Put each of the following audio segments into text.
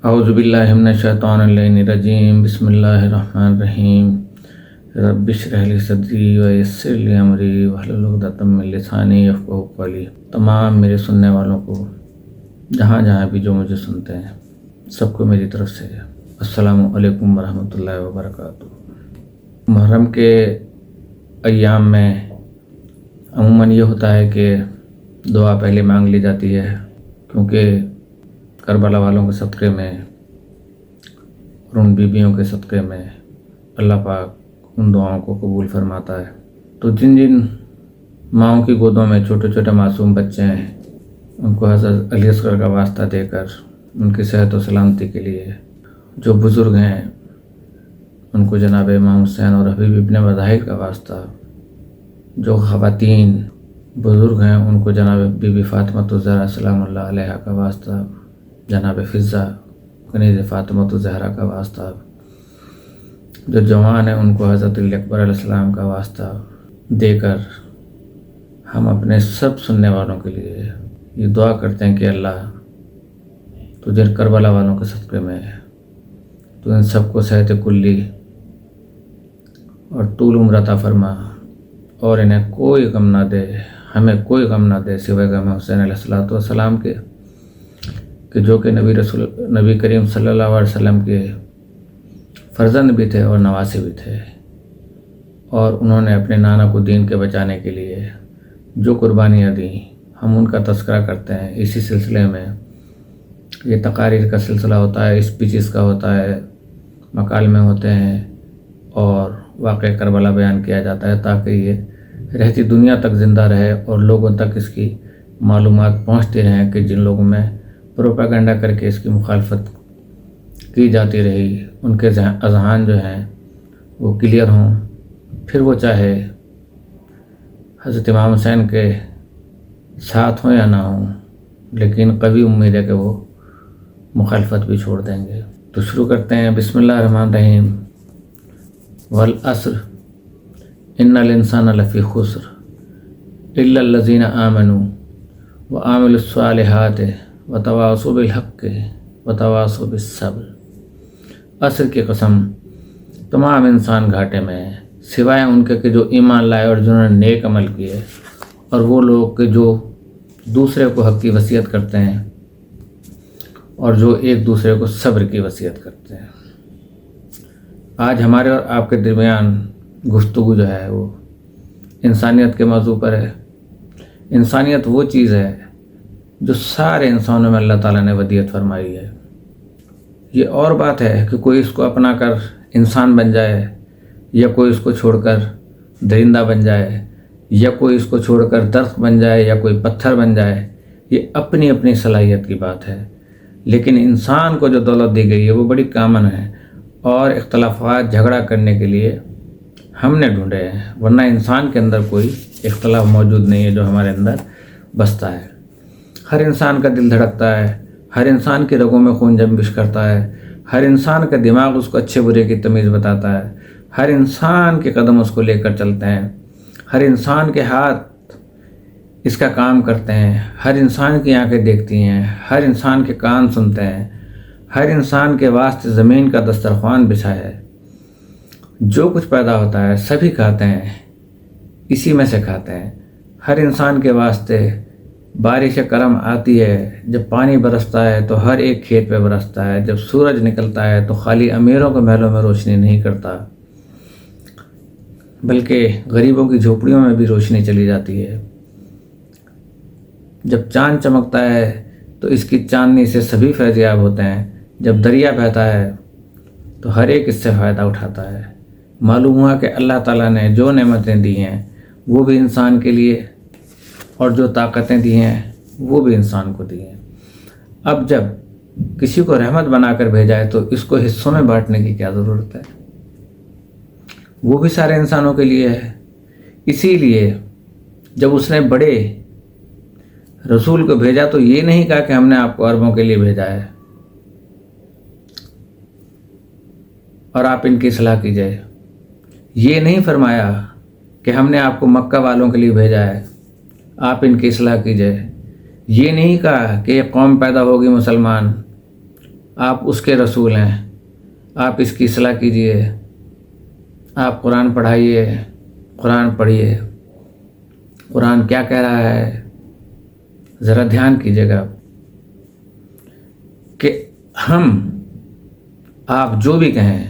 اعوذ باللہ من الشیطان الرجیم بسم اللہ الرحمن الرحیم رب اشرح لی صدری ویسر لی امری واحلل عقدۃ من لسانی یفقہوا قولی۔ تمام میرے سننے والوں کو جہاں جہاں بھی جو مجھے سنتے ہیں سب کو میری طرف سے السلام علیکم ورحمۃ اللہ وبرکاتہ۔ محرم کے ایام میں عموماً یہ ہوتا ہے کہ دعا پہلے مانگ لی جاتی ہے، کیونکہ کربلا والوں کے صدقے میں اور ان بیبیوں کے صدقے میں اللہ پاک ان دعاؤں کو قبول فرماتا ہے۔ تو جن جن ماؤں کی گودوں میں چھوٹے چھوٹے معصوم بچے ہیں ان کو حضرت علی اصغر کا واسطہ دے کر ان کی صحت و سلامتی کے لیے، جو بزرگ ہیں ان کو جناب امام حسین اور حبیب ابن مظاہر کا واسطہ، جو خواتین بزرگ ہیں ان کو جناب بی بی فاطمہ الزہرا سلام اللہ علیہا کا واسطہ، جناب فضہ کنیز فاطمہ الزہرا کا واسطہ، جو جوان ہیں ان کو حضرت علی اکبر علیہ السلام کا واسطہ دے کر ہم اپنے سب سننے والوں کے لیے یہ دعا کرتے ہیں کہ اللہ تو جن کربلا والوں کے صدقے میں تو ان سب کو صحت کلی اور طول عمر عطا فرما، اور انہیں کوئی غم نہ دے، ہمیں کوئی غم نہ دے سوائے غم حسین علیہ السلام کے، کہ جو کہ نبی کریم صلی اللہ علیہ وسلم کے فرزند بھی تھے اور نواسے بھی تھے، اور انہوں نے اپنے نانا کو دین کے بچانے کے لیے جو قربانیاں دیں ہم ان کا تذکرہ کرتے ہیں۔ اسی سلسلے میں یہ تقاریر کا سلسلہ ہوتا ہے، اسپیچز کا ہوتا ہے، مکالمے ہوتے ہیں اور واقعہ کربلا بیان کیا جاتا ہے، تاکہ یہ رہتی دنیا تک زندہ رہے اور لوگوں تک اس کی معلومات پہنچتی رہیں، کہ جن لوگوں میں پروپیگنڈا کر کے اس کی مخالفت کی جاتی رہی ان کے اذہان جو ہیں وہ کلیئر ہوں، پھر وہ چاہے حضرت امام حسین کے ساتھ ہوں یا نہ ہوں، لیکن قوی امید ہے کہ وہ مخالفت بھی چھوڑ دیں گے۔ تو شروع کرتے ہیں۔ بسم اللہ الرحمن الرحیم۔ والعصر ان الانسان لفی خسر الا الذین آمنوا وعملوا الصالحات وتواصوا بالحق وتواصوا بالصبر۔ عصر کی قسم، تمام انسان گھاٹے میں ہیں سوائے ان کے کہ جو ایمان لائے اور جنہوں نے نیک عمل کیے، اور وہ لوگ کہ جو دوسرے کو حق کی وصیت کرتے ہیں اور جو ایک دوسرے کو صبر کی وصیت کرتے ہیں۔ آج ہمارے اور آپ کے درمیان گفتگو جو ہے وہ انسانیت کے موضوع پر ہے۔ انسانیت وہ چیز ہے جو سارے انسانوں میں اللہ تعالیٰ نے ودیعت فرمائی ہے۔ یہ اور بات ہے کہ کوئی اس کو اپنا کر انسان بن جائے، یا کوئی اس کو چھوڑ کر درندہ بن جائے، یا کوئی اس کو چھوڑ کر درخت بن جائے، یا کوئی پتھر بن جائے، یہ اپنی اپنی صلاحیت کی بات ہے۔ لیکن انسان کو جو دولت دی گئی ہے وہ بڑی کامن ہے، اور اختلافات جھگڑا کرنے کے لیے ہم نے ڈھونڈے ہیں، ورنہ انسان کے اندر کوئی اختلاف موجود نہیں ہے جو ہمارے اندر بستا ہے۔ ہر انسان کا دل دھڑکتا ہے، ہر انسان کی رگوں میں خون جنبش کرتا ہے، ہر انسان کا دماغ اس کو اچھے برے کی تمیز بتاتا ہے، ہر انسان کے قدم اس کو لے کر چلتے ہیں، ہر انسان کے ہاتھ اس کا کام کرتے ہیں، ہر انسان کی آنکھیں دیکھتی ہیں، ہر انسان کے کان سنتے ہیں، ہر انسان کے واسطے زمین کا دسترخوان بچھا ہے۔ جو کچھ پیدا ہوتا ہے سبھی کھاتے ہیں، اسی میں سے کھاتے ہیں۔ ہر انسان کے واسطے بارش کرم آتی ہے، جب پانی برستا ہے تو ہر ایک کھیت پہ برستا ہے، جب سورج نکلتا ہے تو خالی امیروں کے محلوں میں روشنی نہیں کرتا، بلکہ غریبوں کی جھوپڑیوں میں بھی روشنی چلی جاتی ہے۔ جب چاند چمکتا ہے تو اس کی چاندنی سے سبھی فیض یاب ہوتے ہیں، جب دریا بہتا ہے تو ہر ایک اس سے فائدہ اٹھاتا ہے۔ معلوم ہوا کہ اللہ تعالیٰ نے جو نعمتیں دی ہیں وہ بھی انسان کے لیے، اور جو طاقتیں دی ہیں وہ بھی انسان کو دی ہیں۔ اب جب کسی کو رحمت بنا کر بھیجا ہے تو اس کو حصوں میں بانٹنے کی کیا ضرورت ہے؟ وہ بھی سارے انسانوں کے لیے ہے۔ اسی لیے جب اس نے بڑے رسول کو بھیجا تو یہ نہیں کہا کہ ہم نے آپ کو عربوں کے لیے بھیجا ہے اور آپ ان کی اصلاح کیجئے، یہ نہیں فرمایا کہ ہم نے آپ کو مکہ والوں کے لیے بھیجا ہے، آپ ان کی اصلاح کیجئے، یہ نہیں کہا کہ ایک قوم پیدا ہوگی مسلمان، آپ اس کے رسول ہیں، آپ اس کی اصلاح کیجئے، آپ قرآن پڑھائیے، قرآن پڑھیے، قرآن کیا کہہ رہا ہے ذرا دھیان کیجیے گا کہ آپ جو بھی کہیں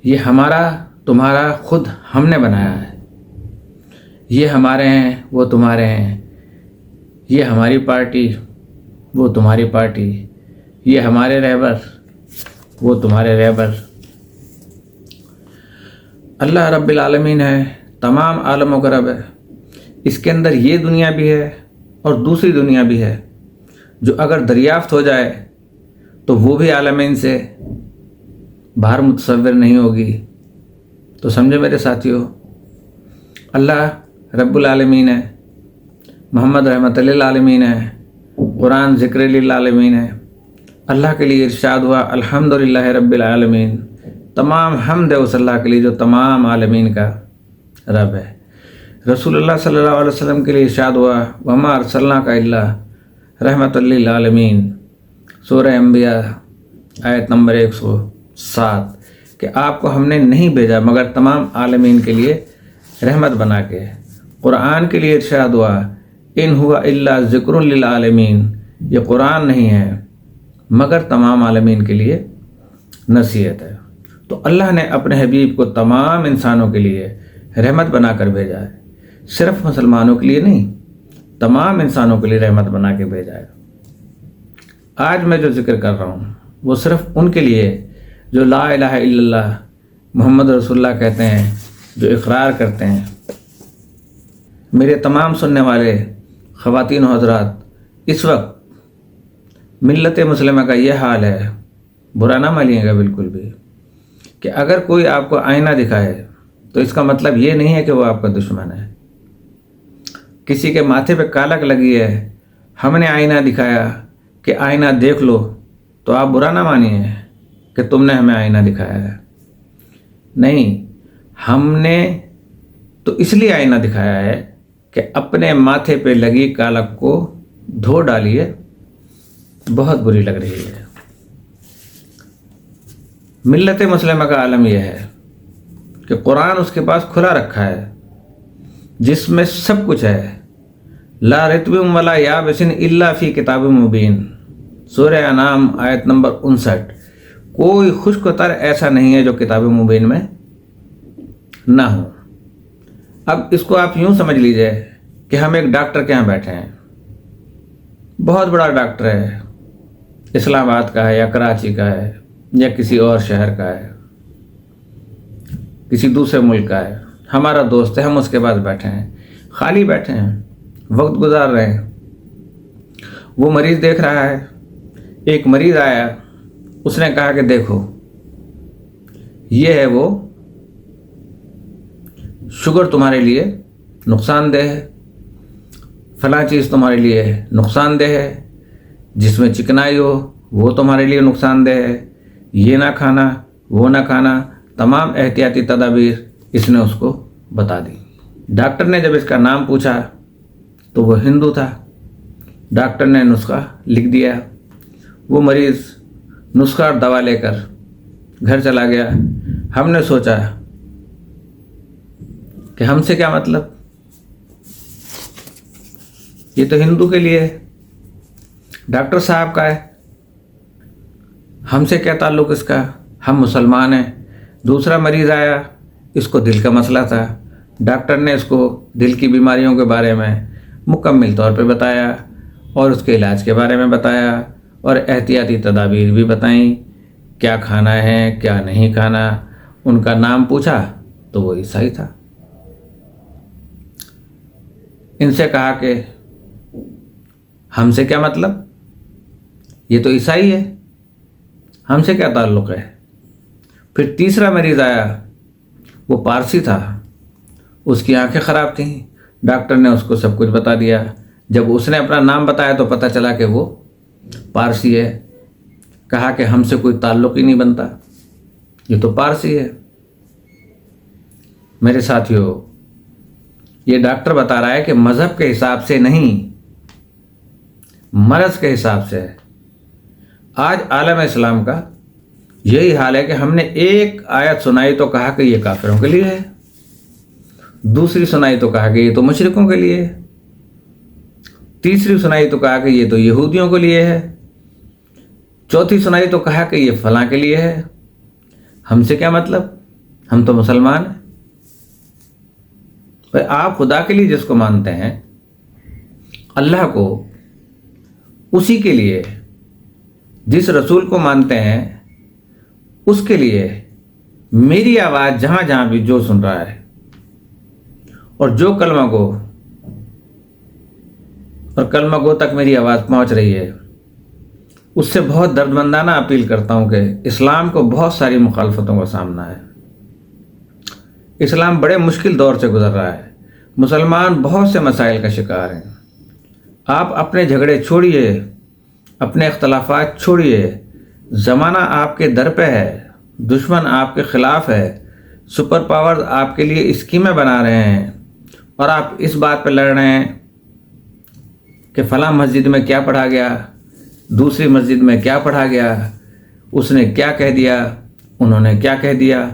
یہ ہمارا تمہارا خود ہم نے بنایا ہے، یہ ہمارے ہیں وہ تمہارے ہیں، یہ ہماری پارٹی وہ تمہاری پارٹی، یہ ہمارے رہبر وہ تمہارے رہبر۔ اللہ رب العالمین ہے، تمام عالموں کا رب ہے۔ اس کے اندر یہ دنیا بھی ہے اور دوسری دنیا بھی ہے جو اگر دریافت ہو جائے تو وہ بھی عالمین سے باہر متصور نہیں ہوگی۔ تو سمجھے میرے ساتھیو، اللہ رب العالمین ہے، محمد رحمت للعالمین ہے، قرآن ذکر للعالمین ہے۔ اللہ کے لیے ارشاد ہوا الحمدللہ رب العالمین، تمام حمد ہے اس اللہ کے لیے جو تمام عالمین کا رب ہے۔ رسول اللہ صلی اللہ علیہ وسلم کے لیے ارشاد ہوا وما ارسلناک الا رحمت للعالمین، سورہ انبیاء آیت نمبر 107، کہ آپ کو ہم نے نہیں بھیجا مگر تمام عالمین کے لیے رحمت بنا کے۔ قرآن کے لیے ارشاد ہوا ان ہوا الا ذکر للعالمین، یہ قرآن نہیں ہے مگر تمام عالمین کے لیے نصیحت ہے۔ تو اللہ نے اپنے حبیب کو تمام انسانوں کے لیے رحمت بنا کر بھیجا ہے، صرف مسلمانوں کے لیے نہیں، تمام انسانوں کے لیے رحمت بنا کے بھیجا ہے۔ آج میں جو ذکر کر رہا ہوں وہ صرف ان کے لیے جو لا الہ الا اللہ محمد رسول اللہ کہتے ہیں، جو اقرار کرتے ہیں۔ میرے تمام سننے والے خواتین و حضرات، اس وقت ملت مسلمہ کا یہ حال ہے، برا نہ مانیے گا بالکل بھی، کہ اگر کوئی آپ کو آئینہ دکھائے تو اس کا مطلب یہ نہیں ہے کہ وہ آپ کا دشمن ہے۔ کسی کے ماتھے پہ کالک لگی ہے، ہم نے آئینہ دکھایا کہ آئینہ دیکھ لو، تو آپ برا نہ مانیے کہ تم نے ہمیں آئینہ دکھایا ہے۔ نہیں، ہم نے تو اس لیے آئینہ دکھایا ہے کہ اپنے ماتھے پہ لگی کالک کو دھو ڈالیے، بہت بری لگ رہی ہے۔ ملت مسلمہ کا عالم یہ ہے کہ قرآن اس کے پاس کھلا رکھا ہے جس میں سب کچھ ہے، لا رطب ولا یابس الا فی کتاب مبین، سورہ انعام آیت نمبر 59۔ کوئی خشک و تر ایسا نہیں ہے جو کتاب مبین میں نہ ہو۔ اب اس کو آپ یوں سمجھ لیجئے کہ ہم ایک ڈاکٹر کے یہاں بیٹھے ہیں، بہت بڑا ڈاکٹر ہے، اسلام آباد کا ہے یا کراچی کا ہے یا کسی اور شہر کا ہے، کسی دوسرے ملک کا ہے، ہمارا دوست ہے، ہم اس کے پاس بیٹھے ہیں، خالی بیٹھے ہیں، وقت گزار رہے ہیں۔ وہ مریض دیکھ رہا ہے، ایک مریض آیا، اس نے کہا کہ دیکھو یہ ہے وہ شوگر تمہارے لیے نقصان دہ ہے، فلاں چیز تمہارے لیے نقصان دہ ہے، جس میں چکنائی ہو وہ تمہارے لیے نقصان دہ ہے، یہ نہ کھانا وہ نہ کھانا، تمام احتیاطی تدابیر اس نے اس کو بتا دی۔ ڈاکٹر نے جب اس کا نام پوچھا تو وہ ہندو تھا، ڈاکٹر نے نسخہ لکھ دیا، وہ مریض نسخہ اور دوا لے کر گھر چلا گیا۔ ہم نے سوچا کہ ہم سے کیا مطلب، یہ تو ہندو کے لیے ڈاکٹر صاحب کا ہے، ہم سے کیا تعلق اس کا، ہم مسلمان ہیں۔ دوسرا مریض آیا، اس کو دل کا مسئلہ تھا، ڈاکٹر نے اس کو دل کی بیماریوں کے بارے میں مکمل طور پہ بتایا اور اس کے علاج کے بارے میں بتایا اور احتیاطی تدابیر بھی بتائیں، کیا کھانا ہے کیا نہیں کھانا۔ ان کا نام پوچھا تو وہ عیسائی تھا۔ ان سے کہا کہ ہم سے کیا مطلب، یہ تو عیسائی ہے، ہم سے کیا تعلق ہے۔ پھر تیسرا مریض آیا، وہ پارسی تھا، اس کی آنکھیں خراب تھیں، ڈاکٹر نے اس کو سب کچھ بتا دیا۔ جب اس نے اپنا نام بتایا تو پتہ چلا کہ وہ پارسی ہے۔ کہا کہ ہم سے کوئی تعلق ہی نہیں بنتا، یہ تو پارسی ہے۔ میرے ساتھیو، یہ ڈاکٹر بتا رہا ہے کہ مذہب کے حساب سے نہیں، مرض کے حساب سے ہے۔ آج عالم اسلام کا یہی حال ہے کہ ہم نے ایک آیت سنائی تو کہا کہ یہ کافروں کے لیے ہے، دوسری سنائی تو کہا کہ یہ تو مشرکوں کے لیے ہے، تیسری سنائی تو کہا کہ یہ تو یہودیوں کے لیے ہے، چوتھی سنائی تو کہا کہ یہ فلاں کے لیے ہے۔ ہم سے کیا مطلب؟ ہم تو مسلمان ہیں۔ بھائی آپ خدا کے لیے جس کو مانتے ہیں، اللہ کو، اسی کے لیے، جس رسول کو مانتے ہیں اس کے لیے میری آواز جہاں جہاں بھی جو سن رہا ہے اور جو کلمہ گو اور کلمہ گو تک میری آواز پہنچ رہی ہے، اس سے بہت دردمندانہ اپیل کرتا ہوں کہ اسلام کو بہت ساری مخالفتوں کا سامنا ہے۔ اسلام بڑے مشکل دور سے گزر رہا ہے، مسلمان بہت سے مسائل کا شکار ہیں۔ آپ اپنے جھگڑے چھوڑیے، اپنے اختلافات چھوڑیے، زمانہ آپ کے در پہ ہے، دشمن آپ کے خلاف ہے، سپر پاورز آپ کے لیے اسکیمیں بنا رہے ہیں اور آپ اس بات پہ لڑ رہے ہیں کہ فلاں مسجد میں کیا پڑھا گیا، دوسری مسجد میں کیا پڑھا گیا، اس نے کیا کہہ دیا، انہوں نے کیا کہہ دیا۔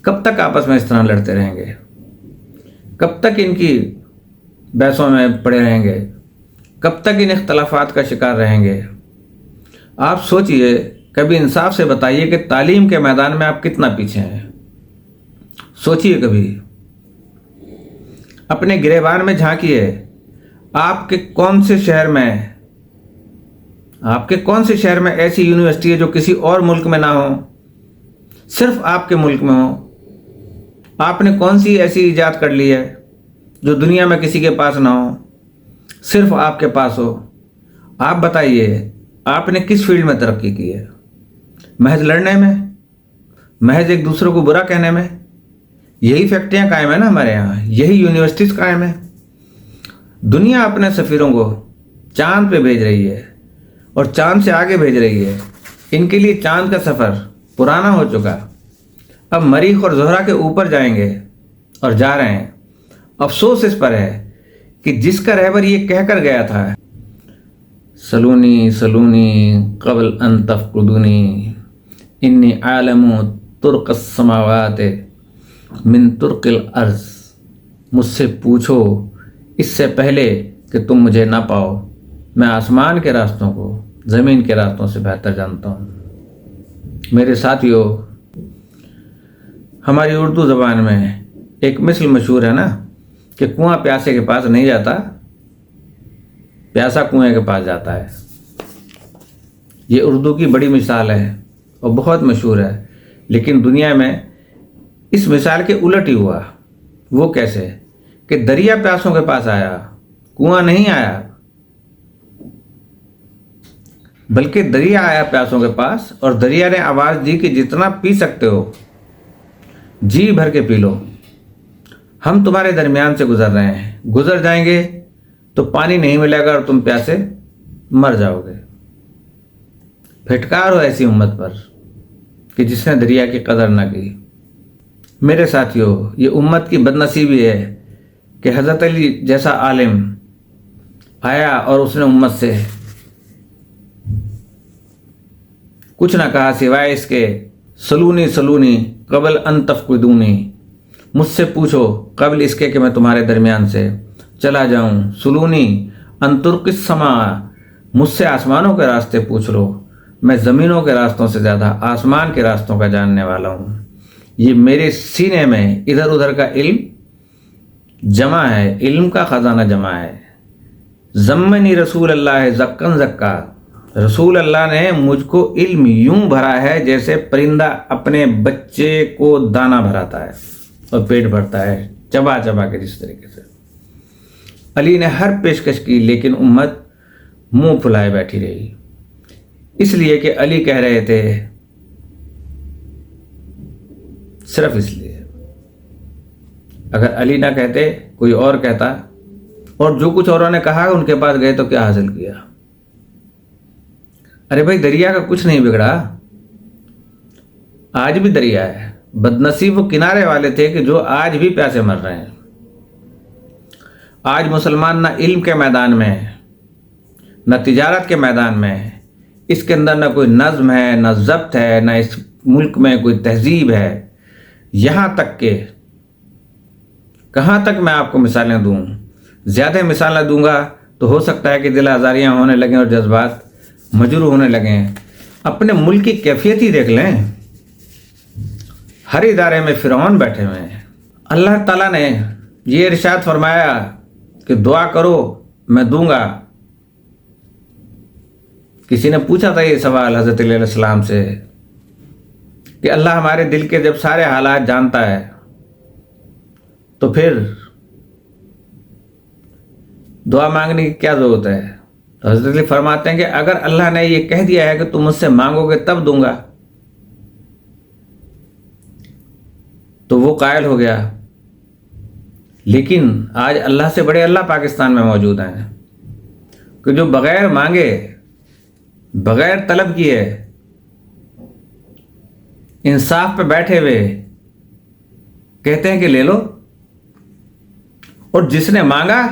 کب تک آپس میں اس طرح لڑتے رہیں گے؟ کب تک ان کی بحثوں میں پڑے رہیں گے؟ کب تک ان اختلافات کا شکار رہیں گے؟ آپ سوچئے، کبھی انصاف سے بتائیے کہ تعلیم کے میدان میں آپ کتنا پیچھے ہیں۔ سوچئے کبھی، اپنے گریبان میں جھانکیے، آپ کے کون سے شہر میں ایسی یونیورسٹی ہے جو کسی اور ملک میں نہ ہو، صرف آپ کے ملک میں ہو؟ آپ نے کون سی ایسی ایجاد کر لی ہے جو دنیا میں کسی کے پاس نہ ہو، صرف آپ کے پاس ہو؟ آپ بتائیے، آپ نے کس فیلڈ میں ترقی کی ہے؟ محض لڑنے میں؟ محض ایک دوسرے کو برا کہنے میں؟ یہی فیکٹریاں قائم ہیں نا ہمارے یہاں، یہی یونیورسٹیز قائم ہیں۔ دنیا اپنے سفیروں کو چاند پہ بھیج رہی ہے اور چاند سے آگے بھیج رہی ہے۔ ان کے لیے چاند کا سفر پرانا ہو چکا، اب مریخ اور زہرہ کے اوپر جائیں گے اور جا رہے ہیں۔ افسوس اس پر ہے کہ جس کا رہبر یہ کہہ کر گیا تھا، سلونی سلونی قبل ان تفقدونی انی عالم ترق السماوات من ترق الارض، مجھ سے پوچھو اس سے پہلے کہ تم مجھے نہ پاؤ، میں آسمان کے راستوں کو زمین کے راستوں سے بہتر جانتا ہوں۔ میرے ساتھیو، ہماری اردو زبان میں ایک مثل مشہور ہے نا کہ کنواں پیاسے کے پاس نہیں جاتا، پیاسا کنویں کے پاس جاتا ہے۔ یہ اردو کی بڑی مثال ہے اور بہت مشہور ہے، لیکن دنیا میں اس مثال کے الٹ ہی ہوا۔ وہ کیسے کہ دریا پیاسوں کے پاس آیا، کنواں نہیں آیا، بلکہ دریا آیا پیاسوں کے پاس، اور دریا نے آواز دی کہ جتنا پی سکتے ہو جی بھر کے پی لو، ہم تمہارے درمیان سے گزر رہے ہیں، گزر جائیں گے تو پانی نہیں ملے گا اور تم پیاسے مر جاؤ گے۔ پھٹکار ہو ایسی امت پر کہ جس نے دریا کی قدر نہ کی۔ میرے ساتھیو، یہ امت کی بد نصیبی ہے کہ حضرت علی جیسا عالم آیا اور اس نے امت سے کچھ نہ کہا سوائے اس کے سلونی سلونی قبل ان تفقدونی، مجھ سے پوچھو قبل اس کے کہ میں تمہارے درمیان سے چلا جاؤں۔ سلونی ان ترق السماء، مجھ سے آسمانوں کے راستے پوچھ لو، میں زمینوں کے راستوں سے زیادہ آسمان کے راستوں کا جاننے والا ہوں۔ یہ میرے سینے میں ادھر ادھر کا علم جمع ہے، علم کا خزانہ جمع ہے۔ زمنی رسول اللہ زکن زکا، رسول اللہ نے مجھ کو علم یوں بھرا ہے جیسے پرندہ اپنے بچے کو دانہ بھراتا ہے اور پیٹ بھرتا ہے چبا چبا کے، جس طریقے سے علی نے ہر پیشکش کی لیکن امت منہ پھلائے بیٹھی رہی، اس لیے کہ علی کہہ رہے تھے، صرف اس لیے۔ اگر علی نہ کہتے کوئی اور کہتا، اور جو کچھ اوروں نے کہا ان کے پاس گئے تو کیا حاصل کیا؟ ارے بھائی، دریا کا کچھ نہیں بگڑا، آج بھی دریا ہے۔ بد نصیب وہ کنارے والے تھے کہ جو آج بھی پیاسے مر رہے ہیں۔ آج مسلمان نہ علم کے میدان میں، نہ تجارت کے میدان میں، اس کے اندر نہ کوئی نظم ہے، نہ ضبط ہے، نہ اس ملک میں کوئی تہذیب ہے. یہاں تک کہ کہاں تک میں آپ کو مثالیں دوں؟ زیادہ مثالیں دوں گا تو ہو سکتا ہے کہ دل آزاریاں ہونے لگیں اور جذبات مجروح ہونے لگیں. اپنے ملک کی کیفیت ہی دیکھ لیں. ہر ادارے میں فرعون بیٹھے ہوئے ہیں. اللہ تعالیٰ نے یہ ارشاد فرمایا کہ دعا کرو میں دوں گا. کسی نے پوچھا تھا یہ سوال حضرت علیہ السلام سے کہ اللہ ہمارے دل کے جب سارے حالات جانتا ہے تو پھر دعا مانگنے کی کیا ضرورت ہے؟ تو حضرت علی فرماتے ہیں کہ اگر اللہ نے یہ کہہ دیا ہے کہ تم مجھ سے مانگو گے تب دوں گا تو وہ قائل ہو گیا. لیکن آج اللہ سے بڑے اللہ پاکستان میں موجود ہیں کہ جو بغیر مانگے، بغیر طلب کیے، انصاف پہ بیٹھے ہوئے کہتے ہیں کہ لے لو، اور جس نے مانگا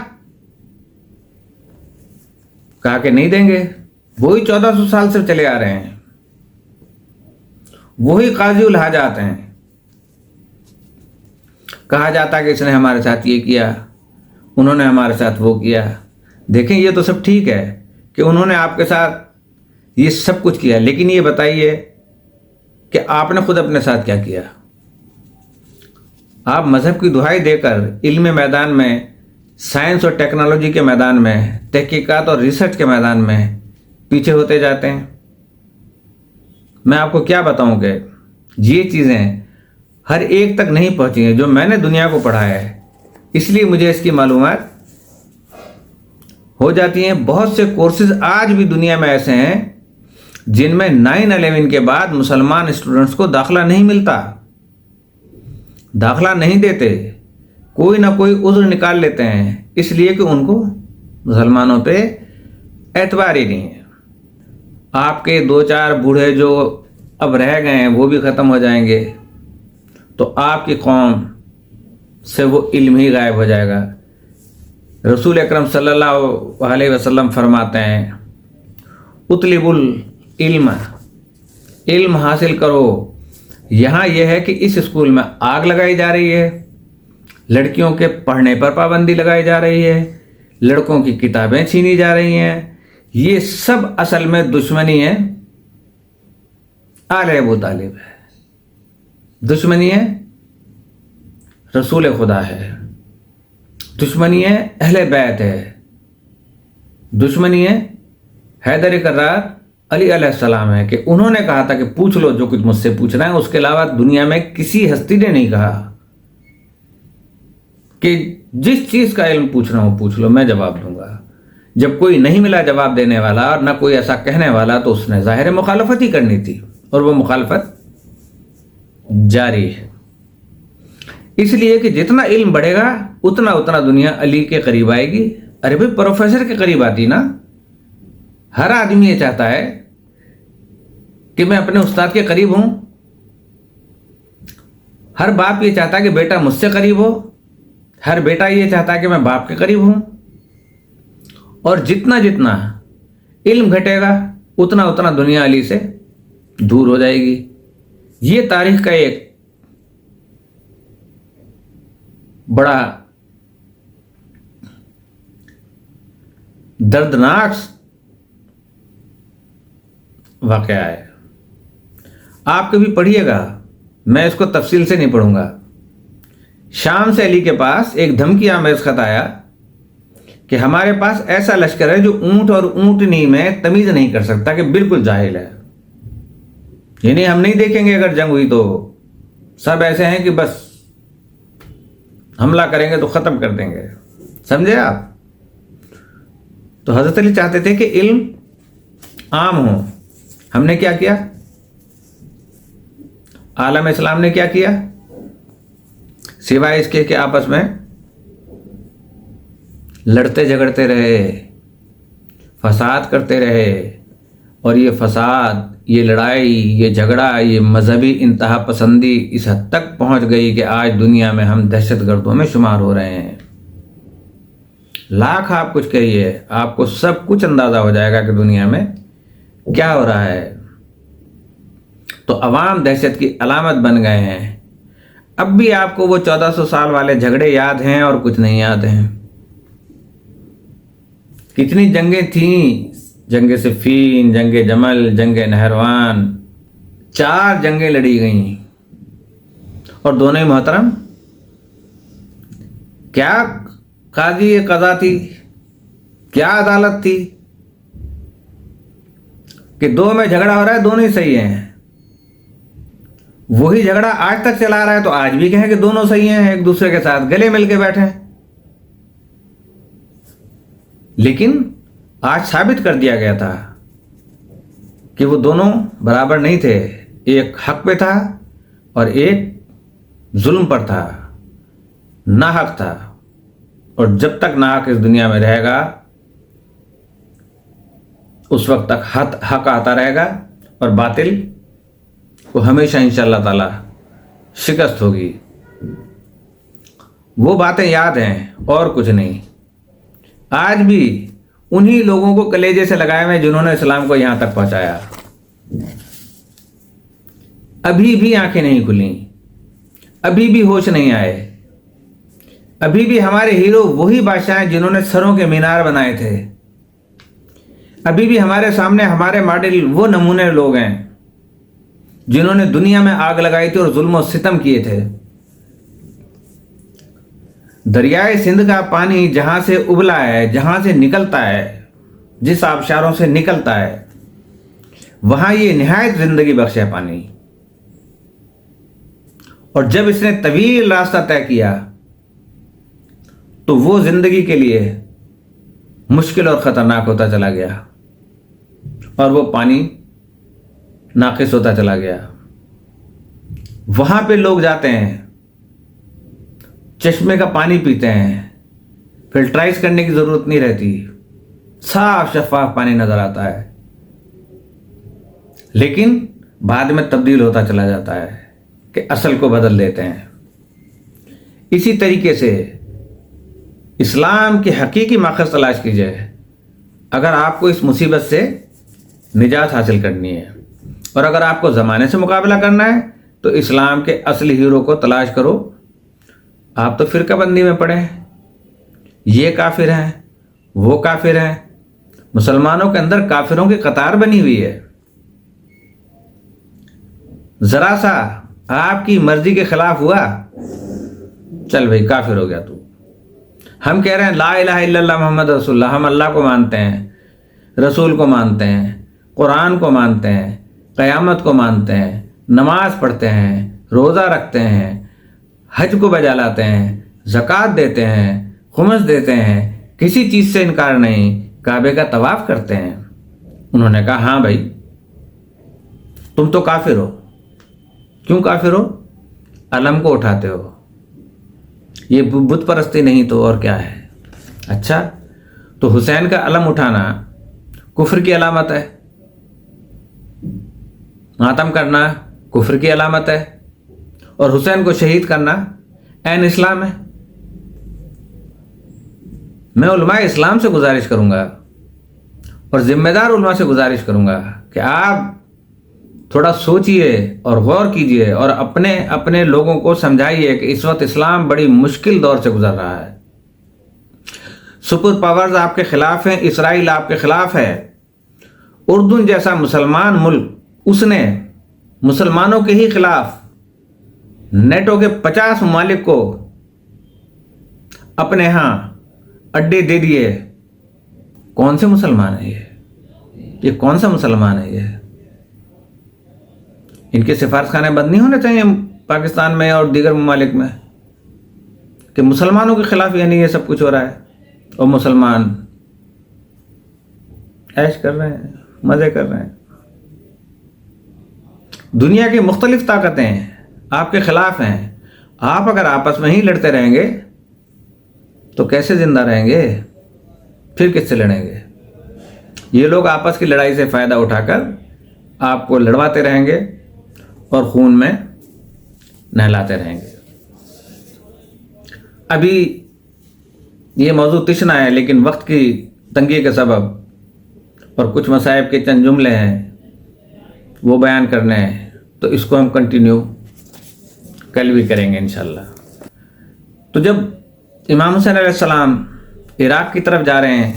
کہا کہ نہیں دیں گے. وہی 1400 سال سے چلے آ رہے ہیں، وہی قاضی الحاجات ہیں. کہا جاتا ہے کہ اس نے ہمارے ساتھ یہ کیا، انہوں نے ہمارے ساتھ وہ کیا. دیکھیں یہ تو سب ٹھیک ہے کہ انہوں نے آپ کے ساتھ یہ سب کچھ کیا، لیکن یہ بتائیے کہ آپ نے خود اپنے ساتھ کیا کیا؟ آپ مذہب کی دہائی دے کر علم میدان میں، سائنس اور ٹیکنالوجی کے میدان میں، تحقیقات اور ریسرچ کے میدان میں پیچھے ہوتے جاتے ہیں. میں آپ کو کیا بتاؤں کہ یہ چیزیں ہر ایک تک نہیں پہنچی ہیں جو میں نے دنیا کو پڑھا ہے، اس لیے مجھے اس کی معلومات ہو جاتی ہیں. بہت سے کورسز آج بھی دنیا میں ایسے ہیں جن میں 9/11 کے بعد مسلمان اسٹوڈنٹس کو داخلہ نہیں ملتا، داخلہ نہیں دیتے، کوئی نہ کوئی عذر نکال لیتے ہیں، اس لیے کہ ان کو مسلمانوں پہ اعتبار ہی نہیں ہے. آپ کے 2-4 بوڑھے جو اب رہ گئے ہیں وہ بھی ختم ہو جائیں گے تو آپ کی قوم سے وہ علم ہی غائب ہو جائے گا. رسول اکرم صلی اللہ علیہ وسلم فرماتے ہیں اطلب العلم، علم حاصل کرو. یہاں یہ ہے کہ اس اسکول میں آگ لگائی جا رہی ہے، لڑکیوں کے پڑھنے پر پابندی لگائی جا رہی ہے، لڑکوں کی کتابیں چھینی جا رہی ہیں. یہ سب اصل میں دشمنی ہے آل ابو طالب ہے، دشمنی ہے رسول خدا ہے، دشمنی ہے اہل بیت ہے، دشمنی ہے حیدر کرار علی علیہ السلام ہے کہ انہوں نے کہا تھا کہ پوچھ لو جو کچھ مجھ سے پوچھنا ہے. اس کے علاوہ دنیا میں کسی ہستی نے نہیں کہا کہ جس چیز کا علم پوچھنا ہو پوچھ لو، میں جواب دوں گا. جب کوئی نہیں ملا جواب دینے والا اور نہ کوئی ایسا کہنے والا تو اس نے ظاہر مخالفت ہی کرنی تھی، اور وہ مخالفت جاری ہے. اس لیے کہ جتنا علم بڑھے گا اتنا دنیا علی کے قریب آئے گی. ارے بھائی پروفیسر کے قریب آتی نا. ہر آدمی یہ چاہتا ہے کہ میں اپنے استاد کے قریب ہوں، ہر باپ یہ چاہتا ہے کہ بیٹا مجھ سے قریب ہو، ہر بیٹا یہ چاہتا ہے کہ میں باپ کے قریب ہوں. اور جتنا علم گھٹے گا اتنا دنیا علی سے دور ہو جائے گی. یہ تاریخ کا ایک بڑا دردناک واقعہ ہے. آپ کبھی پڑھیے گا، میں اس کو تفصیل سے نہیں پڑھوں گا. شام سے علی کے پاس ایک دھمکی آمیز خط آیا کہ ہمارے پاس ایسا لشکر ہے جو اونٹ اور اونٹنی میں تمیز نہیں کر سکتا، کہ بالکل جاہل ہے. یعنی ہم نہیں دیکھیں گے اگر جنگ ہوئی تو سب ایسے ہیں کہ بس حملہ کریں گے تو ختم کر دیں گے. سمجھے آپ؟ تو حضرت علی چاہتے تھے کہ علم عام ہو. ہم نے کیا کیا؟ عالم اسلام نے کیا کیا؟ سوائے اس کے کہ آپس میں لڑتے جھگڑتے رہے، فساد کرتے رہے. اور یہ فساد، یہ لڑائی، یہ جھگڑا، یہ مذہبی انتہا پسندی اس حد تک پہنچ گئی کہ آج دنیا میں ہم دہشت گردوں میں شمار ہو رہے ہیں. لاکھ آپ کچھ کہیے، آپ کو سب کچھ اندازہ ہو جائے گا کہ دنیا میں کیا ہو رہا ہے؟ تو عوام دہشت کی علامت بن گئے ہیں۔ اب بھی آپ کو وہ 1400 سال والے جھگڑے یاد ہیں اور کچھ نہیں یاد ہیں۔ کتنی جنگیں تھیں، جنگ صفین، جنگ جمل، جنگ نہروان، 4 جنگیں لڑی گئیں، اور دونوں ہی محترم۔ کیا قاضی قضا تھی، کیا عدالت تھی کہ 2 میں جھگڑا ہو رہا ہے، دونوں ہی صحیح ہیں۔ وہی جھگڑا آج تک چلا رہا ہے تو آج بھی کہیں کہ دونوں صحیح ہیں، ایک دوسرے کے ساتھ گلے مل کے بیٹھے۔ لیکن آج ثابت کر دیا گیا تھا کہ وہ دونوں برابر نہیں تھے، ایک حق پہ تھا اور ایک ظلم پر تھا، ناحق تھا، اور جب تک ناحق اس دنیا میں رہے گا اس وقت تک حق آتا رہے گا اور باطل کو ہمیشہ انشاءاللہ تعالی شکست ہوگی۔ وہ باتیں یاد ہیں اور کچھ نہیں۔ آج بھی انہی لوگوں کو کلیجے سے لگائے ہوئے جنہوں نے اسلام کو یہاں تک پہنچایا، ابھی بھی آنکھیں نہیں کھلیں، ابھی بھی ہوش نہیں آئے، ابھی بھی ہمارے ہیرو وہی بادشاہ ہیں جنہوں نے سروں کے مینار بنائے تھے، ابھی بھی ہمارے سامنے ہمارے ماڈل وہ نمونے لوگ ہیں جنہوں نے دنیا میں آگ لگائی تھی اور ظلم و ستم کیے تھے۔ دریائے سندھ کا پانی جہاں سے ابلا ہے، جہاں سے نکلتا ہے، جس آبشاروں سے نکلتا ہے، وہاں یہ نہایت زندگی بخش ہے پانی، اور جب اس نے طویل راستہ طے کیا تو وہ زندگی کے لیے مشکل اور خطرناک ہوتا چلا گیا، اور وہ پانی ناقص ہوتا چلا گیا۔ وہاں پہ لوگ جاتے ہیں، چشمے کا پانی پیتے ہیں، فلٹرائز کرنے کی ضرورت نہیں رہتی، صاف شفاف پانی نظر آتا ہے، لیکن بعد میں تبدیل ہوتا چلا جاتا ہے کہ اصل کو بدل دیتے ہیں۔ اسی طریقے سے اسلام کی حقیقی ماخذ تلاش کیجئے اگر آپ کو اس مصیبت سے نجات حاصل کرنی ہے، اور اگر آپ کو زمانے سے مقابلہ کرنا ہے تو اسلام کے اصلی ہیرو کو تلاش کرو۔ آپ تو فرقہ بندی میں پڑے ہیں، یہ کافر ہیں، وہ کافر ہیں، مسلمانوں کے اندر کافروں کی قطار بنی ہوئی ہے۔ ذرا سا آپ کی مرضی کے خلاف ہوا، چل بھائی کافر ہو گیا تو۔ ہم کہہ رہے ہیں لا الہ الا اللہ محمد رسول اللہ، ہم اللہ کو مانتے ہیں، رسول کو مانتے ہیں، قرآن کو مانتے ہیں، قیامت کو مانتے ہیں، نماز پڑھتے ہیں، روزہ رکھتے ہیں، حج کو بجا لاتے ہیں، زکوٰۃ دیتے ہیں، خمس دیتے ہیں، کسی چیز سے انکار نہیں، کعبے کا طواف کرتے ہیں۔ انہوں نے کہا ہاں بھائی تم تو کافر ہو۔ کیوں کافر ہو؟ علم کو اٹھاتے ہو، یہ بت پرستی نہیں تو اور کیا ہے؟ اچھا تو حسین کا علم اٹھانا کفر کی علامت ہے، ماتم کرنا کفر کی علامت ہے، اور حسین کو شہید کرنا عین اسلام ہے۔ میں علماء اسلام سے گزارش کروں گا اور ذمہ دار علماء سے گزارش کروں گا کہ آپ تھوڑا سوچئے اور غور کیجئے اور اپنے لوگوں کو سمجھائیے کہ اس وقت اسلام بڑی مشکل دور سے گزر رہا ہے۔ سپر پاورز آپ کے خلاف ہیں، اسرائیل آپ کے خلاف ہے، اردن جیسا مسلمان ملک اس نے مسلمانوں کے ہی خلاف نیٹو کے 50 ممالک کو اپنے ہاں اڈے دے دیے۔ کون سے مسلمان ہیں یہ کون سا مسلمان ہے یہ؟ ان کے سفارش خانے بند نہیں ہونے چاہیے پاکستان میں اور دیگر ممالک میں کہ مسلمانوں کے خلاف یعنی یہ سب کچھ ہو رہا ہے، اور مسلمان عیش کر رہے ہیں، مزے کر رہے ہیں۔ دنیا کی مختلف طاقتیں آپ کے خلاف ہیں، آپ اگر آپس میں ہی لڑتے رہیں گے تو کیسے زندہ رہیں گے؟ پھر کس سے لڑیں گے؟ یہ لوگ آپس کی لڑائی سے فائدہ اٹھا کر آپ کو لڑواتے رہیں گے اور خون میں نہلاتے رہیں گے۔ ابھی یہ موضوع تشنا ہے، لیکن وقت کی تنگی کے سبب اور کچھ مصائب کے چند جملے ہیں وہ بیان کرنے ہیں، تو اس کو ہم کنٹینیو کل بھی کریں گے انشاءاللہ۔ تو جب امام حسین علیہ السلام عراق کی طرف جا رہے ہیں،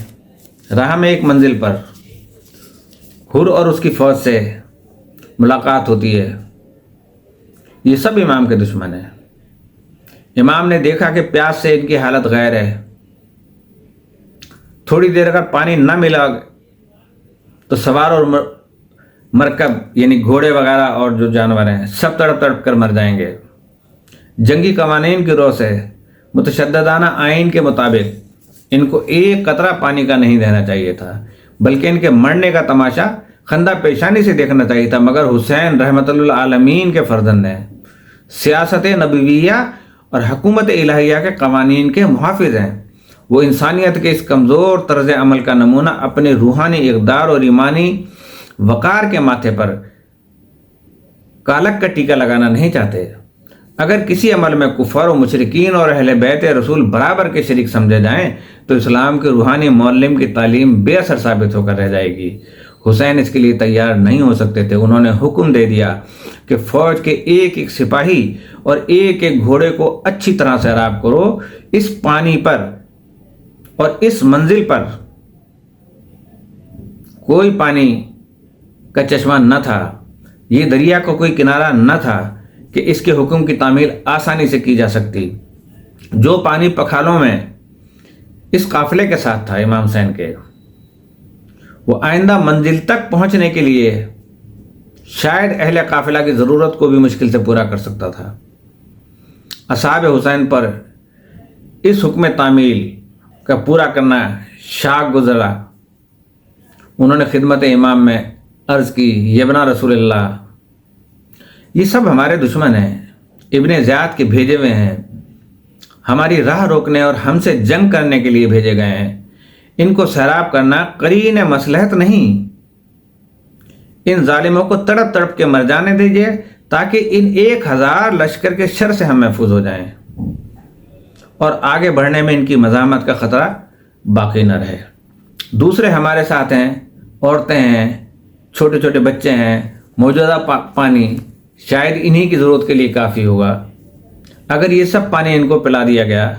راہ میں ایک منزل پر حر اور اس کی فوج سے ملاقات ہوتی ہے۔ یہ سب امام کے دشمن ہیں۔ امام نے دیکھا کہ پیاس سے ان کی حالت غیر ہے۔ تھوڑی دیر اگر پانی نہ ملا تو سوار اور مرکب یعنی گھوڑے وغیرہ اور جو جانور ہیں سب تڑپ تڑپ کر مر جائیں گے۔ جنگی قوانین کی روح سے متشددانہ آئین کے مطابق ان کو ایک قطرہ پانی کا نہیں دینا چاہیے تھا، بلکہ ان کے مرنے کا تماشا خندہ پیشانی سے دیکھنا چاہیے تھا، مگر حسین رحمت اللہ عالمین کے فرزند ہیں، سیاست نبویہ اور حکومت الہیہ کے قوانین کے محافظ ہیں۔ وہ انسانیت کے اس کمزور طرز عمل کا نمونہ اپنے روحانی اقدار اور ایمانی وقار کے ماتھے پر کالک کا ٹیکہ لگانا نہیں چاہتے۔ اگر کسی عمل میں کفار و مشرکین اور اہل بیت رسول برابر کے شریک سمجھے جائیں تو اسلام کے روحانی معلم کی تعلیم بے اثر ثابت ہو کر رہ جائے گی۔ حسین اس کے لیے تیار نہیں ہو سکتے تھے۔ انہوں نے حکم دے دیا کہ فوج کے ایک ایک سپاہی اور ایک ایک گھوڑے کو اچھی طرح سے سیراب کرو۔ اس پانی پر اور اس منزل پر کوئی پانی کا چشمہ نہ تھا، یہ دریا کا کوئی کنارہ نہ تھا کہ اس کے حکم کی تعمیل آسانی سے کی جا سکتی۔ جو پانی پکھالوں میں اس قافلے کے ساتھ تھا امام حسین کے، وہ آئندہ منزل تک پہنچنے کے لیے شاید اہل قافلہ کی ضرورت کو بھی مشکل سے پورا کر سکتا تھا۔ اصحاب حسین پر اس حکم تعمیل کا پورا کرنا شاق گزرا۔ انہوں نے خدمت امام میں عرض کی، یبنا رسول اللہ، یہ سب ہمارے دشمن ہیں، ابن زیاد کے بھیجے ہوئے ہیں، ہماری راہ روکنے اور ہم سے جنگ کرنے کے لیے بھیجے گئے ہیں۔ ان کو سیراب کرنا قرین مصلحت نہیں۔ ان ظالموں کو تڑپ تڑپ کے مر جانے دیجیے تاکہ ان 1000 لشکر کے شر سے ہم محفوظ ہو جائیں اور آگے بڑھنے میں ان کی مزاحمت کا خطرہ باقی نہ رہے۔ دوسرے ہمارے ساتھ ہیں، عورتیں ہیں، چھوٹے چھوٹے بچے ہیں، موجودہ پانی شاید انہی کی ضرورت کے لیے کافی ہوگا۔ اگر یہ سب پانی ان کو پلا دیا گیا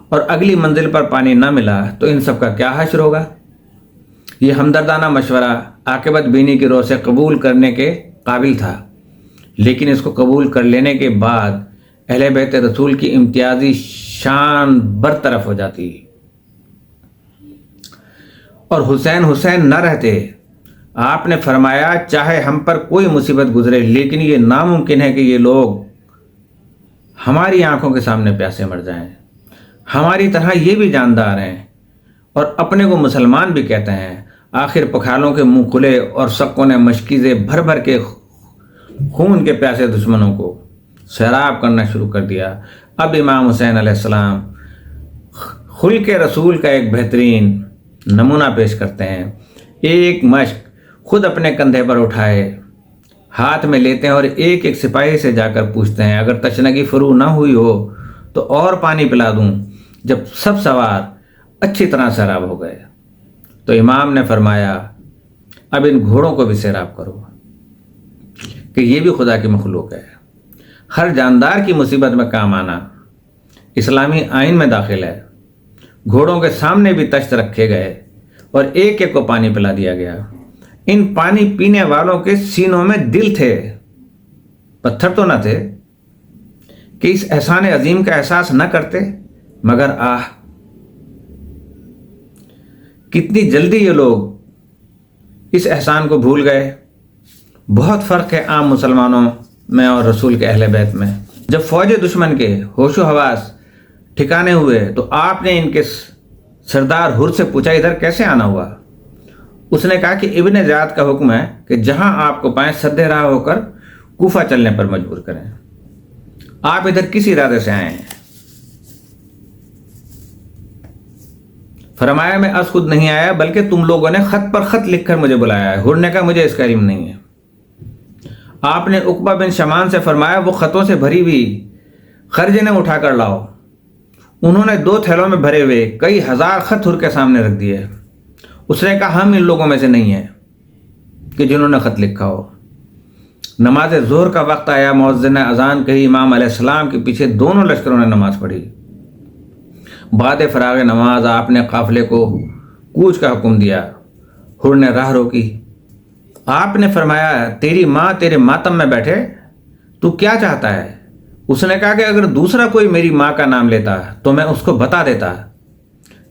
اور اگلی منزل پر پانی نہ ملا تو ان سب کا کیا حشر ہوگا؟ یہ ہمدردانہ مشورہ عاقبت بینی کی روح سے قبول کرنے کے قابل تھا، لیکن اس کو قبول کر لینے کے بعد اہل بیت رسول کی امتیازی شان برطرف ہو جاتی اور حسین نہ رہتے۔ آپ نے فرمایا، چاہے ہم پر کوئی مصیبت گزرے لیکن یہ ناممکن ہے کہ یہ لوگ ہماری آنکھوں کے سامنے پیاسے مر جائیں۔ ہماری طرح یہ بھی جاندار ہیں اور اپنے کو مسلمان بھی کہتے ہیں۔ آخر پکھالوں کے منہ کھلے اور سکوں نے مشکیزیں بھر بھر کے خون کے پیاسے دشمنوں کو سیراب کرنا شروع کر دیا۔ اب امام حسین علیہ السلام خلق رسول کا ایک بہترین نمونہ پیش کرتے ہیں۔ ایک مشق خود اپنے کندھے پر اٹھائے ہاتھ میں لیتے ہیں اور ایک ایک سپاہی سے جا کر پوچھتے ہیں، اگر تشنگی فرو نہ ہوئی ہو تو اور پانی پلا دوں؟ جب سب سوار اچھی طرح سیراب ہو گئے تو امام نے فرمایا، اب ان گھوڑوں کو بھی سیراب کرو کہ یہ بھی خدا کی مخلوق ہے۔ ہر جاندار کی مصیبت میں کام آنا اسلامی آئین میں داخل ہے۔ گھوڑوں کے سامنے بھی تشت رکھے گئے اور ایک ایک کو پانی پلا دیا گیا۔ ان پانی پینے والوں کے سینوں میں دل تھے، پتھر تو نہ تھے کہ اس احسان عظیم کا احساس نہ کرتے، مگر کتنی جلدی یہ لوگ اس احسان کو بھول گئے۔ بہت فرق ہے عام مسلمانوں میں اور رسول کے اہل بیت میں۔ جب فوج دشمن کے ہوش و حواس ٹھکانے ہوئے تو آپ نے ان کے سردار حر سے پوچھا، ادھر کیسے آنا ہوا؟ اس نے کہا کہ ابن زیاد کا حکم ہے کہ جہاں آپ کو پائیں سدے راہ ہو کر کوفہ چلنے پر مجبور کریں۔ آپ ادھر کس ارادے سے آئے ہیں؟ فرمایا، میں از خود نہیں آیا بلکہ تم لوگوں نے خط پر خط لکھ کر مجھے بلایا ہے۔ حر نے کہا، مجھے اس کا علم نہیں ہے۔ آپ نے عقبہ بن شمان سے فرمایا، وہ خطوں سے بھری ہوئی خرجنیں اٹھا کر لاؤ۔ انہوں نے 2 تھیلوں میں بھرے ہوئے کئی ہزار خط حر کے سامنے رکھ دیے۔ اس نے کہا ہم ان لوگوں میں سے نہیں ہیں کہ جنہوں نے خط لکھا ہو۔ نماز ظہر کا وقت آیا، مؤذن نے اذان کہی، امام علیہ السلام کے پیچھے دونوں لشکروں نے نماز پڑھی۔ بعد فراغ نماز آپ نے قافلے کو کوچ کا حکم دیا۔ حر نے راہ روکی۔ آپ نے فرمایا تیری ماں تیرے ماتم میں بیٹھے، تو کیا چاہتا ہے؟ اس نے کہا کہ اگر دوسرا کوئی میری ماں کا نام لیتا تو میں اس کو بتا دیتا،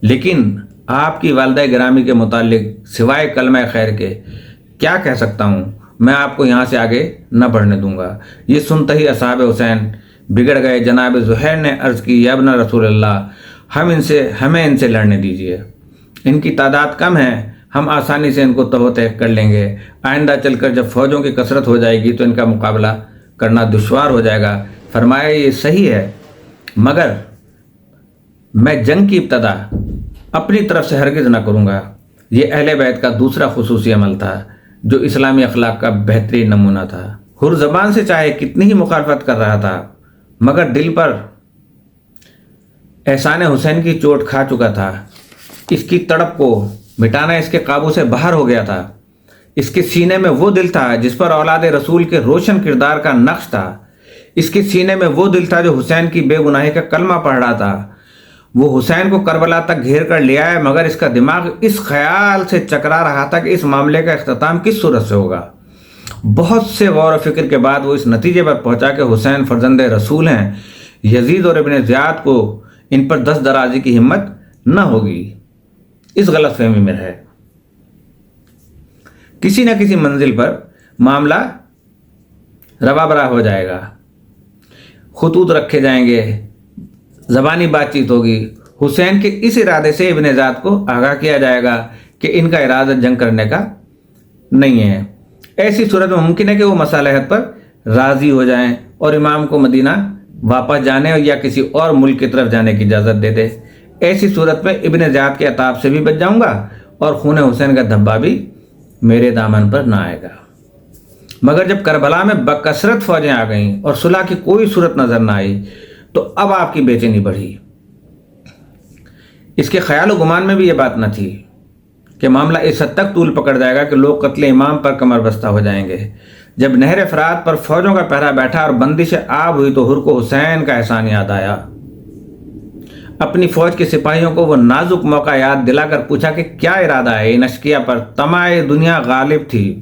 لیکن آپ کی والدہ گرامی کے متعلق سوائے کلمہ خیر کے کیا کہہ سکتا ہوں؟ میں آپ کو یہاں سے آگے نہ بڑھنے دوں گا۔ یہ سنتے ہی اصحاب حسین بگڑ گئے۔ جناب زہیر نے عرض کی یا ابن رسول اللہ، ہمیں ان سے لڑنے دیجیے، ان کی تعداد کم ہے، ہم آسانی سے ان کو تہو تہہ کر لیں گے۔ آئندہ چل کر جب فوجوں کی کثرت ہو جائے گی تو ان کا مقابلہ کرنا دشوار ہو جائے گا۔ فرمایا یہ صحیح ہے، مگر میں جنگ کی ابتدا اپنی طرف سے ہرگز نہ کروں گا۔ یہ اہل بیت کا دوسرا خصوصی عمل تھا جو اسلامی اخلاق کا بہترین نمونہ تھا۔ حر زبان سے چاہے کتنی ہی مخالفت کر رہا تھا، مگر دل پر احسان حسین کی چوٹ کھا چکا تھا۔ اس کی تڑپ کو مٹانا اس کے قابو سے باہر ہو گیا تھا۔ اس کے سینے میں وہ دل تھا جس پر اولاد رسول کے روشن کردار کا نقش تھا۔ اس کے سینے میں وہ دل تھا جو حسین کی بے گناہی کا کلمہ پڑھ رہا تھا۔ وہ حسین کو کربلا تک گھیر کر لے آئے، مگر اس کا دماغ اس خیال سے چکرا رہا تھا کہ اس معاملے کا اختتام کس صورت سے ہوگا۔ بہت سے غور و فکر کے بعد وہ اس نتیجے پر پہنچا کہ حسین فرزند رسول ہیں، یزید اور ابن زیاد کو ان پر دست درازی کی ہمت نہ ہوگی۔ اس غلط فہمی میں ہے کسی نہ کسی منزل پر معاملہ روا برا ہو جائے گا، خطوط رکھے جائیں گے، زبانی بات چیت ہوگی۔ حسین کے اس ارادے سے ابن زیاد کو آگاہ کیا جائے گا کہ ان کا ارادہ جنگ کرنے کا نہیں ہے۔ ایسی صورت میں ممکن ہے کہ وہ مصالحت پر راضی ہو جائیں اور امام کو مدینہ واپس جانے یا کسی اور ملک کی طرف جانے کی اجازت دے دے۔ ایسی صورت میں ابن زیاد کے عتاب سے بھی بچ جاؤں گا اور خون حسین کا دھبا بھی میرے دامن پر نہ آئے گا۔ مگر جب کربلا میں بکثرت فوجیں آ گئیں اور صلح کی کوئی صورت نظر نہ آئی تو اب آپ کی بے چینی بڑھی۔ اس کے خیال و گمان میں بھی یہ بات نہ تھی کہ معاملہ اس حد تک طول پکڑ جائے گا کہ لوگ قتل امام پر کمر بستہ ہو جائیں گے۔ جب نہر فرات پر فوجوں کا پہرا بیٹھا اور بندش آب ہوئی تو حر کو حسین کا احسان یاد آیا۔ اپنی فوج کے سپاہیوں کو وہ نازک موقع یاد دلا کر پوچھا کہ کیا ارادہ ہے؟ ان اشقیاء پر طمع دنیا غالب تھی۔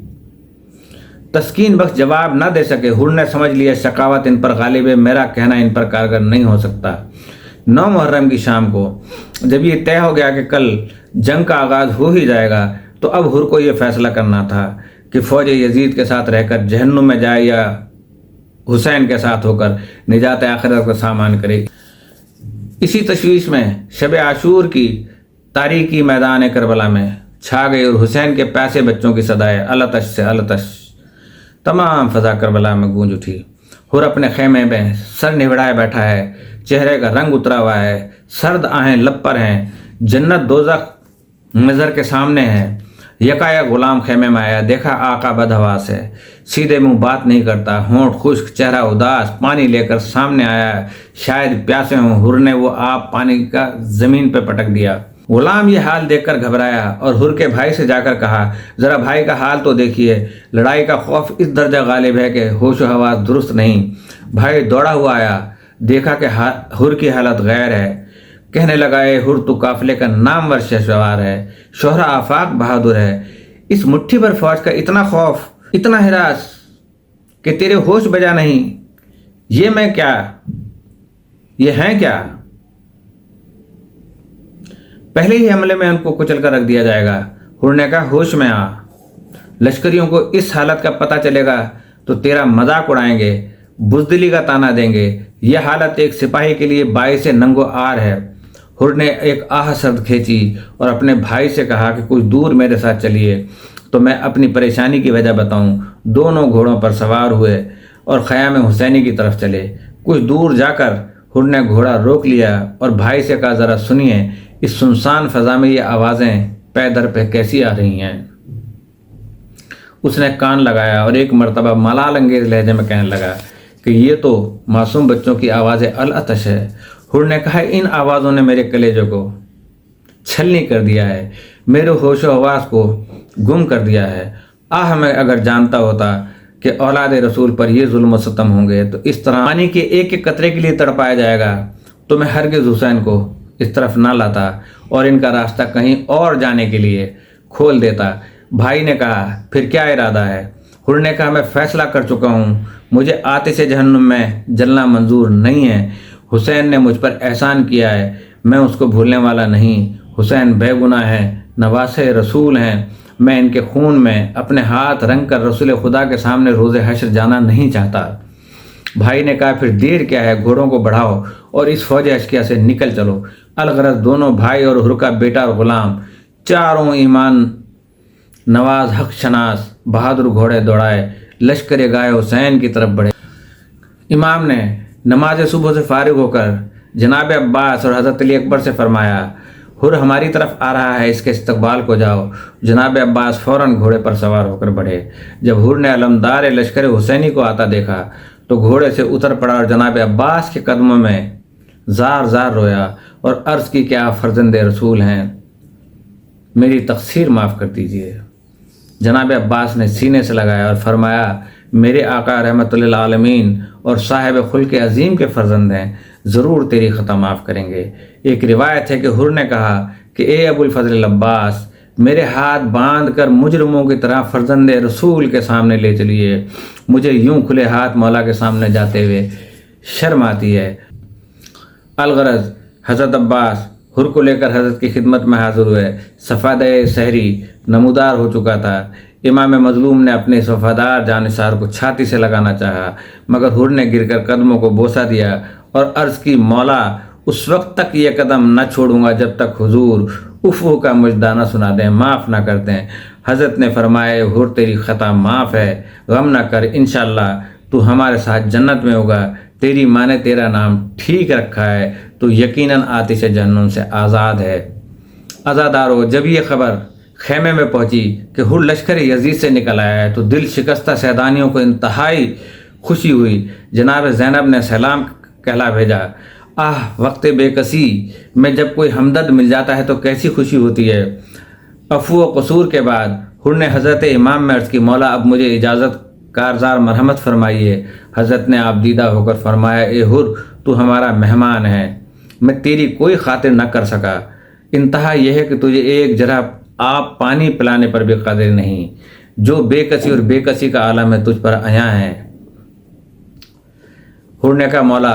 تسکین بخش جواب نہ دے سکے۔ حر نے سمجھ لیا شقاوت ان پر غالب ہے، میرا کہنا ان پر کارگر نہیں ہو سکتا۔ 9 محرم کی شام کو جب یہ طے ہو گیا کہ کل جنگ کا آغاز ہو ہی جائے گا تو اب حر کو یہ فیصلہ کرنا تھا کہ فوج یزید کے ساتھ رہ کر جہنم میں جائے یا حسین کے ساتھ ہو کر نجات آخرت کا سامان کرے۔ اسی تشویش میں شب عاشور کی تاریکی میدان کربلا میں چھا گئی اور حسین کے پیاسے بچوں کی صدائے التش سے التش تمام فضا کربلا میں گونج اٹھی۔ حر اپنے خیمے میں سر نہڑائے بیٹھا ہے، چہرے کا رنگ اترا ہوا ہے، سرد آہیں لب پر ہیں، جنت دوزخ نظر کے سامنے ہے۔ یکایک غلام خیمے میں آیا، دیکھا آقا بدحواس ہے، سیدھے منہ بات نہیں کرتا، ہونٹ خشک، چہرہ اداس، پانی لے کر سامنے آیا، شاید پیاسے ہوں۔ حر نے وہ آب پانی کا زمین پہ پٹک دیا۔ غلام یہ حال دیکھ کر گھبرایا اور حر کے بھائی سے جا کر کہا ذرا بھائی کا حال تو دیکھیے، لڑائی کا خوف اس درجہ غالب ہے کہ ہوش و حواس درست نہیں۔ بھائی دوڑا ہوا آیا، دیکھا کہ حر کی حالت غیر ہے، کہنے لگا اے حر تو قافلے کا نامور شہسوار ہے، شہرہ آفاق بہادر ہے، اس مٹھی بھر فوج کا اتنا خوف، اتنا ہراس کہ تیرے ہوش بجا نہیں، یہ میں کیا، یہ ہیں کیا؟ پہلے ہی حملے میں ان کو کچل کر رکھ دیا جائے گا۔ حر نے کہا ہوش میں آ، لشکریوں کو اس حالت کا پتہ چلے گا تو تیرا مذاق اڑائیں گے، بزدلی کا تانا دیں گے۔ یہ حالت ایک سپاہی کے لیے باعث ننگ و عار ہے۔ حر نے ایک آہ سرد کھینچی اور اپنے بھائی سے کہا کہ کچھ دور میرے ساتھ چلیے تو میں اپنی پریشانی کی وجہ بتاؤں۔ دونوں گھوڑوں پر سوار ہوئے اور خیام حسینی کی طرف چلے۔ کچھ دور جا کر حر نے گھوڑا روک لیا اور بھائی سے کہا ذرا سنیے اس سنسان فضا میں یہ آوازیں پے در پہ کیسی آ رہی ہیں؟ اس نے کان لگایا اور ایک مرتبہ ملال انگیز لہجے میں کہنے لگا کہ یہ تو معصوم بچوں کی آوازیں العطش ہے۔ حر نے کہا ان آوازوں نے میرے کلیجوں کو چھلنی کر دیا ہے، میرے ہوش و حواس کو گم کر دیا ہے۔ میں اگر جانتا ہوتا کہ اولاد رسول پر یہ ظلم و ستم ہوں گے تو اس طرح پانی کے ایک ایک قطرے کے لیے تڑپایا جائے گا تو میں ہرگز حسین کو اس طرف نہ لاتا اور ان کا راستہ کہیں اور جانے کے لیے کھول دیتا۔ بھائی نے کہا پھر کیا ارادہ ہے؟ حر نے کہا میں فیصلہ کر چکا ہوں، مجھے آتش جہنم میں جلنا منظور نہیں ہے۔ حسین نے مجھ پر احسان کیا ہے، میں اس کو بھولنے والا نہیں۔ حسین بے گناہ ہیں، نواسے رسول ہیں، میں ان کے خون میں اپنے ہاتھ رنگ کر رسول خدا کے سامنے روز حشر جانا نہیں چاہتا۔ بھائی نے کہا پھر دیر کیا ہے، گھوڑوں کو بڑھاؤ اور اس فوج اشکیا سے نکل چلو۔ الغرض دونوں بھائی اور حر کا بیٹا اور غلام چاروں ایمان نواز حق شناس بہادر گھوڑے دوڑائے لشکر گائے حسین کی طرف بڑھے۔ امام نے نماز صبح سے فارغ ہو کر جناب عباس اور حضرت علی اکبر سے فرمایا حر ہماری طرف آ رہا ہے، اس کے استقبال کو جاؤ۔ جناب عباس فوراً گھوڑے پر سوار ہو کر بڑھے۔ جب حر نے علمدار لشکر حسینی کو آتا دیکھا تو گھوڑے سے اتر پڑا اور جناب عباس کے قدموں میں زار زار رویا اور عرض کی کہ آپ فرزند رسول ہیں، میری تقصیر معاف کر دیجیے۔ جناب عباس نے سینے سے لگایا اور فرمایا میرے آقا رحمت للعالمین اور صاحب خلق عظیم کے فرزند ہیں، ضرور تیری خطا معاف کریں گے۔ ایک روایت ہے کہ حر نے کہا کہ اے ابو الفضل عباس، میرے ہاتھ باندھ کر مجرموں کی طرح فرزند رسول کے سامنے لے چلیے، مجھے یوں کھلے ہاتھ مولا کے سامنے جاتے ہوئے شرم آتی ہے۔ الغرض حضرت عباس حر کو لے کر حضرت کی خدمت میں حاضر ہوئے۔ صفادہ سحری نمودار ہو چکا تھا۔ امام مظلوم نے اپنے وفادار جانثار کو چھاتی سے لگانا چاہا مگر حر نے گر کر قدموں کو بوسہ دیا اور عرض کی مولا اس وقت تک یہ قدم نہ چھوڑوں گا جب تک حضور افو کا مجدہ نہ سنا دیں، معاف نہ کر دیں۔ حضرت نے فرمایا حر تیری خطا معاف ہے، غم نہ کر، انشاءاللہ تو ہمارے ساتھ جنت میں ہوگا، تیری ماں نے تیرا نام ٹھیک رکھا ہے، تو یقیناً آتش جہنم سے آزاد ہے۔ عزادارو، جب یہ خبر خیمے میں پہنچی کہ حر لشکر یزید سے نکل آیا ہے تو دل شکستہ سیدانیوں کو انتہائی خوشی ہوئی۔ جناب زینب نے سلام کہلا بھیجا، وقت بے کسی میں جب کوئی ہمدرد مل جاتا ہے تو کیسی خوشی ہوتی ہے۔ عفو و قصور کے بعد حر نے حضرت امام میں عرض کی مولا اب مجھے اجازت کارزار مرحمت فرمائیے۔ حضرت نے آپ دیدہ ہو کر فرمایا اے حر تو ہمارا مہمان ہے، میں تیری کوئی خاطر نہ کر سکا، انتہا یہ ہے کہ تجھے ایک جرہ آپ پانی پلانے پر بھی قادر نہیں، جو بے کسی اور بے کسی کا عالم ہے تجھ پر عیاں ہے۔ حر نے کہا مولا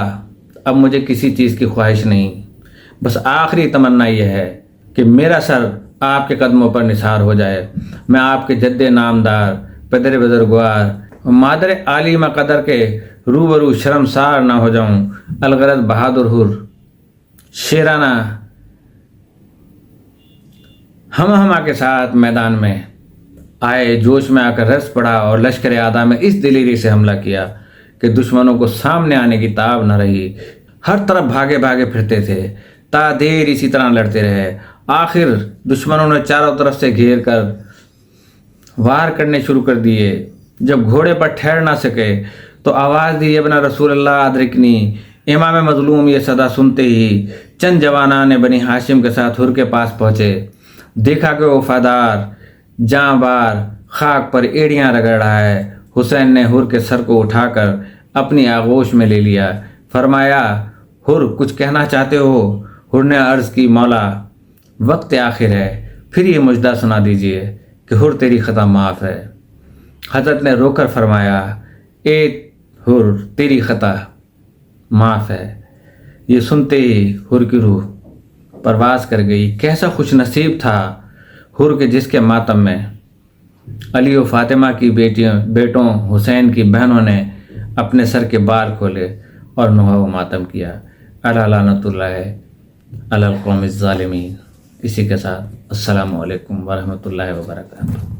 اب مجھے کسی چیز کی خواہش نہیں، بس آخری تمنا یہ ہے کہ میرا سر آپ کے قدموں پر نثار ہو جائے، میں آپ کے جد نامدار، پدر بزرگوار، مادر عالمہ قدر کے روبرو شرمسار نہ ہو جاؤں۔ الغرض بہادر حر شیرانہ ہمہ کے ساتھ میدان میں آئے، جوش میں آ کر رس پڑا اور لشکر اعداء میں اس دلیری سے حملہ کیا کہ دشمنوں کو سامنے آنے کی تاب نہ رہی۔ ہر طرف بھاگے بھاگے پھرتے تھے، تا دیر اسی طرح لڑتے رہے۔ آخر دشمنوں نے چاروں طرف سے گھیر کر وار کرنے شروع کر دیے۔ جب گھوڑے پر ٹھہر نہ سکے تو آواز دی ابن رسول اللہ ادرکنی۔ امام مظلوم یہ صدا سنتے ہی چند جوانان بنی ہاشم کے ساتھ حر کے پاس پہنچے۔ دیکھا کہ وفادار جاں بار خاک پر ایڑیاں رگڑ رہا ہے۔ حسین نے حر کے سر کو اٹھا کر اپنی آغوش میں لے لیا۔ فرمایا حر کچھ کہنا چاہتے ہو؟ حر نے عرض کی مولا وقت آخر ہے، پھر یہ مجدہ سنا دیجئے کہ حر تیری خطا معاف ہے۔ حضرت نے رو کر فرمایا اے حر تیری خطا معاف ہے۔ یہ سنتے ہی حر کی روح پرواز کر گئی۔ کیسا خوش نصیب تھا حر کے جس کے ماتم میں علی و فاطمہ کی بیٹوں حسین کی بہنوں نے اپنے سر کے بال کھولے اور نوحہ و ماتم کیا۔ الا لعنت اللہ علی القوم الظالمین۔ اسی کے ساتھ السلام علیکم ورحمۃ اللہ وبرکاتہ۔